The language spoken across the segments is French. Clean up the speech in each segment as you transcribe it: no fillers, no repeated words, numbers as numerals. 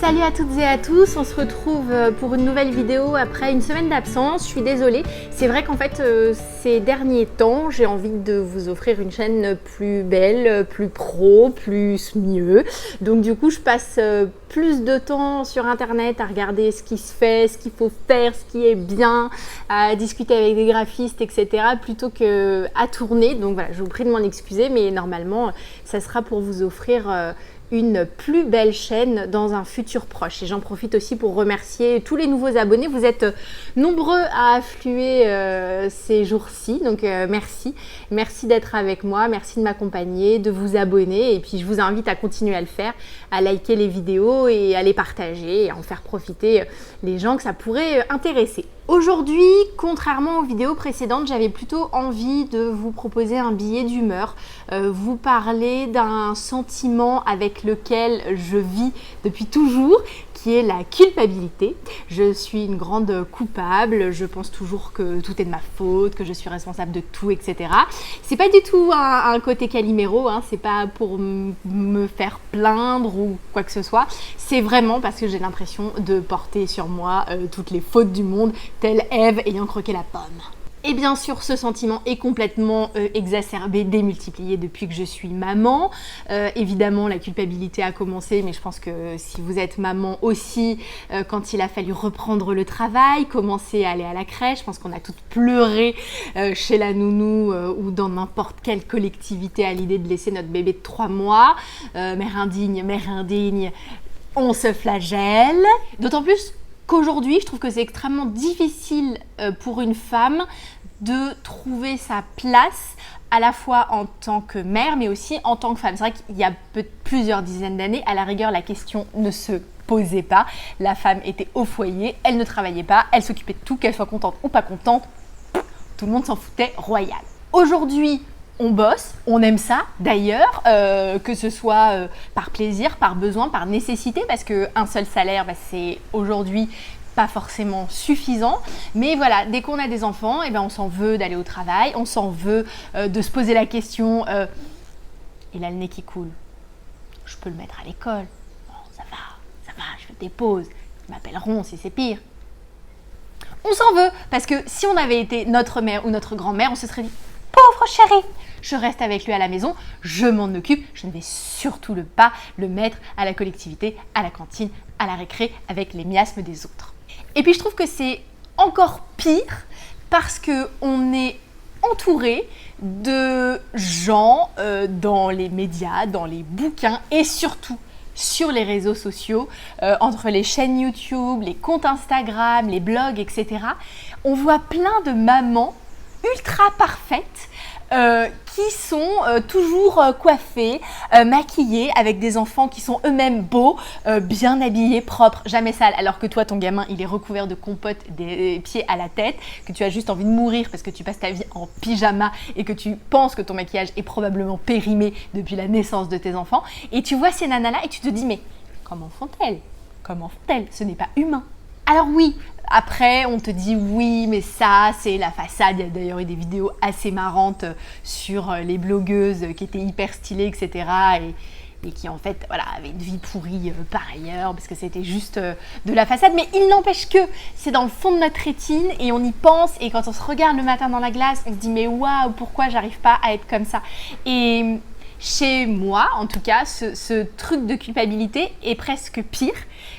Salut à toutes et à tous, on se retrouve pour une nouvelle vidéo après une semaine d'absence. Je suis désolée, c'est vrai qu'en fait ces derniers temps j'ai envie de vous offrir une chaîne plus belle, plus pro, plus mieux. Donc du coup je passe plus de temps sur internet à regarder ce qui se fait, ce qu'il faut faire, ce qui est bien, à discuter avec des graphistes, etc. plutôt que à tourner. Donc voilà, je vous prie de m'en excuser, mais normalement ça sera pour vous offrir une plus belle chaîne dans un futur proche. Et j'en profite aussi pour remercier tous les nouveaux abonnés. Vous êtes nombreux à affluer ces jours-ci, donc merci. Merci d'être avec moi, merci de m'accompagner, de vous abonner. Et puis je vous invite à continuer à le faire, à liker les vidéos et à les partager et à en faire profiter les gens que ça pourrait intéresser. Aujourd'hui, contrairement aux vidéos précédentes, j'avais plutôt envie de vous proposer un billet d'humeur, vous parler d'un sentiment avec lequel je vis depuis toujours, qui est la culpabilité. Je suis une grande coupable, je pense toujours que tout est de ma faute, que je suis responsable de tout, etc. C'est pas du tout un côté Calimero, hein, c'est pas pour me faire plaindre ou quoi que ce soit, c'est vraiment parce que j'ai l'impression de porter sur moi toutes les fautes du monde, telle Ève ayant croqué la pomme. Et bien sûr, ce sentiment est complètement exacerbé, démultiplié depuis que je suis maman. Évidemment, la culpabilité a commencé, mais je pense que si vous êtes maman aussi, quand il a fallu reprendre le travail, commencer à aller à la crèche, je pense qu'on a toutes pleuré chez la nounou ou dans n'importe quelle collectivité à l'idée de laisser notre bébé de 3 mois. Mère indigne, on se flagelle. D'autant plus qu'aujourd'hui, je trouve que c'est extrêmement difficile pour une femme de trouver sa place à la fois en tant que mère, mais aussi en tant que femme. C'est vrai qu'il y a plusieurs dizaines d'années, à la rigueur, la question ne se posait pas. La femme était au foyer, elle ne travaillait pas, elle s'occupait de tout, qu'elle soit contente ou pas contente, tout le monde s'en foutait royal. Aujourd'hui, on bosse, on aime ça d'ailleurs, que ce soit par plaisir, par besoin, par nécessité, parce qu'un seul salaire, c'est aujourd'hui pas forcément suffisant. Mais voilà, dès qu'on a des enfants, on s'en veut d'aller au travail, on s'en veut de se poser la question il a le nez qui coule, je peux le mettre à l'école, bon, ça va, je le dépose, ils m'appelleront si c'est pire. On s'en veut, parce que si on avait été notre mère ou notre grand-mère, on se serait dit pauvre chéri, je reste avec lui à la maison, je m'en occupe, je ne vais surtout pas le mettre à la collectivité, à la cantine, à la récré avec les miasmes des autres. Et puis je trouve que c'est encore pire parce qu'on est entouré de gens dans les médias, dans les bouquins et surtout sur les réseaux sociaux, entre les chaînes YouTube, les comptes Instagram, les blogs, etc. On voit plein de mamans ultra parfaites qui sont toujours coiffées, maquillées, avec des enfants qui sont eux-mêmes beaux, bien habillés, propres, jamais sales, alors que toi, ton gamin, il est recouvert de compote des pieds à la tête, que tu as juste envie de mourir parce que tu passes ta vie en pyjama et que tu penses que ton maquillage est probablement périmé depuis la naissance de tes enfants. Et tu vois ces nanas-là et tu te dis, mais comment font-elles? Comment font-elles? Ce n'est pas humain. Alors oui, après on te dit oui, mais ça c'est la façade. Il y a d'ailleurs eu des vidéos assez marrantes sur les blogueuses qui étaient hyper stylées, etc. Et qui en fait avaient une vie pourrie par ailleurs parce que c'était juste de la façade. Mais il n'empêche que c'est dans le fond de notre rétine et on y pense. Et quand on se regarde le matin dans la glace, on se dit mais waouh, pourquoi j'arrive pas à être comme ça? Et chez moi, en tout cas, ce truc de culpabilité est presque pire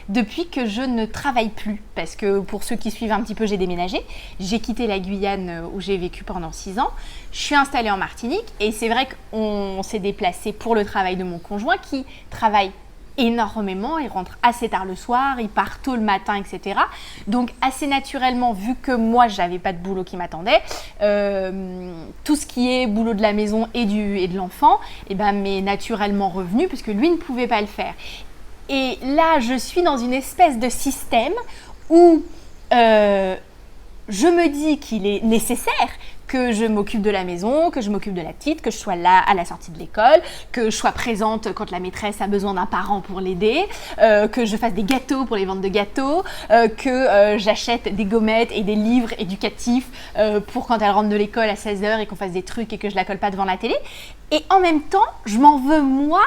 depuis que je ne travaille plus. Parce que pour ceux qui suivent un petit peu, j'ai déménagé. J'ai quitté la Guyane où j'ai vécu pendant 6 ans. Je suis installée en Martinique et c'est vrai qu'on s'est déplacé pour le travail de mon conjoint qui travaille énormément, il rentre assez tard le soir, il part tôt le matin, etc. Donc assez naturellement, vu que moi j'avais pas de boulot qui m'attendait, tout ce qui est boulot de la maison et de l'enfant, m'est naturellement revenu puisque lui ne pouvait pas le faire. Et là, je suis dans une espèce de système où je me dis qu'il est nécessaire que je m'occupe de la maison, que je m'occupe de la petite, que je sois là à la sortie de l'école, que je sois présente quand la maîtresse a besoin d'un parent pour l'aider, que je fasse des gâteaux pour les ventes de gâteaux, que j'achète des gommettes et des livres éducatifs pour quand elle rentre de l'école à 16h et qu'on fasse des trucs et que je la colle pas devant la télé. Et en même temps, je m'en veux moi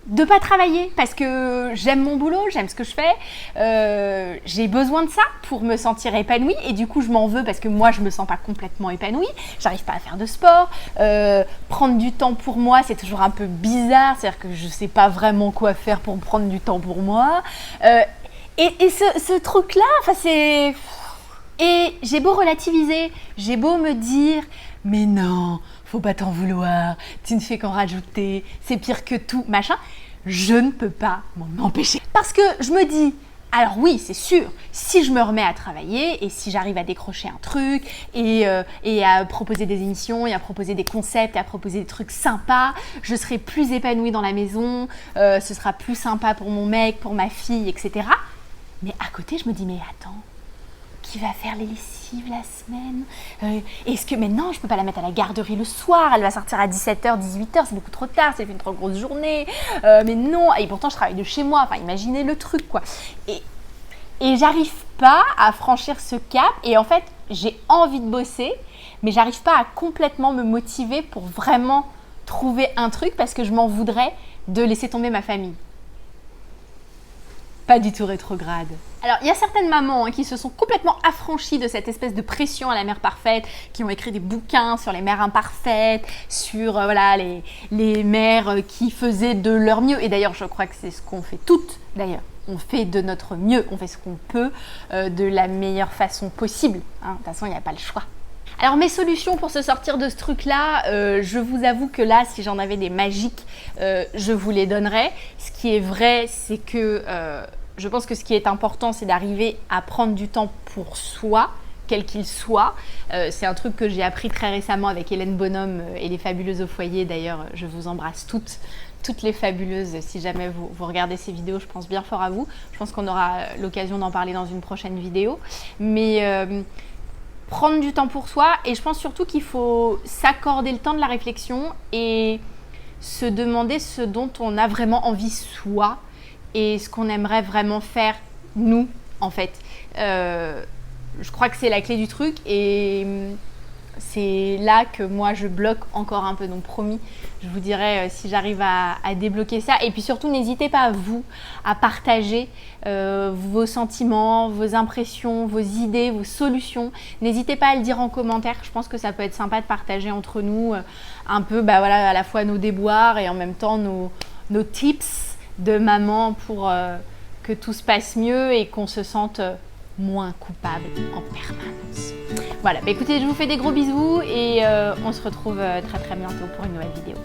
de pas travailler parce que j'aime mon boulot, j'aime ce que je fais, j'ai besoin de ça pour me sentir épanouie et du coup je m'en veux parce que moi je me sens pas complètement épanouie, j'arrive pas à faire de sport, prendre du temps pour moi c'est toujours un peu bizarre, c'est-à-dire que je sais pas vraiment quoi faire pour prendre du temps pour moi et ce truc-là, enfin c'est... Et j'ai beau relativiser, j'ai beau me dire « mais non, faut pas t'en vouloir, tu ne fais qu'en rajouter, c'est pire que tout, machin », je ne peux pas m'en empêcher. Parce que je me dis, alors oui, c'est sûr, si je me remets à travailler et si j'arrive à décrocher un truc et à proposer des émissions et à proposer des concepts et à proposer des trucs sympas, je serai plus épanouie dans la maison, ce sera plus sympa pour mon mec, pour ma fille, etc. Mais à côté, je me dis, mais attends, qui va faire les lessives la semaine est-ce que maintenant je peux pas la mettre à la garderie le soir, elle va sortir à 17h, 18h, c'est beaucoup trop tard, ça fait une trop grosse journée, mais non, et pourtant je travaille de chez moi, enfin imaginez le truc quoi. Et j'arrive pas à franchir ce cap et en fait j'ai envie de bosser, mais j'arrive pas à complètement me motiver pour vraiment trouver un truc parce que je m'en voudrais de laisser tomber ma famille. Pas du tout rétrograde. Alors, il y a certaines mamans qui se sont complètement affranchies de cette espèce de pression à la mère parfaite, qui ont écrit des bouquins sur les mères imparfaites, sur voilà, les mères qui faisaient de leur mieux. Et d'ailleurs, je crois que c'est ce qu'on fait toutes, d'ailleurs. On fait de notre mieux, on fait ce qu'on peut de la meilleure façon possible. Hein. De toute façon, il n'y a pas le choix. Alors mes solutions pour se sortir de ce truc-là, je vous avoue que là, si j'en avais des magiques, je vous les donnerais. Ce qui est vrai, c'est que je pense que ce qui est important, c'est d'arriver à prendre du temps pour soi, quel qu'il soit. C'est un truc que j'ai appris très récemment avec Hélène Bonhomme et les Fabuleuses au foyer. D'ailleurs, je vous embrasse toutes les fabuleuses. Si jamais vous regardez ces vidéos, je pense bien fort à vous. Je pense qu'on aura l'occasion d'en parler dans une prochaine vidéo. Mais prendre du temps pour soi et je pense surtout qu'il faut s'accorder le temps de la réflexion et se demander ce dont on a vraiment envie soi et ce qu'on aimerait vraiment faire nous en fait. Je crois que c'est la clé du truc et c'est là que moi je bloque encore un peu, donc promis, je vous dirai si j'arrive à débloquer ça. Et puis surtout, n'hésitez pas vous à partager vos sentiments, vos impressions, vos idées, vos solutions. N'hésitez pas à le dire en commentaire, je pense que ça peut être sympa de partager entre nous un peu voilà, à la fois nos déboires et en même temps nos tips de maman pour que tout se passe mieux et qu'on se sente moins coupable en permanence. Voilà, bah écoutez, je vous fais des gros bisous et on se retrouve très très bientôt pour une nouvelle vidéo.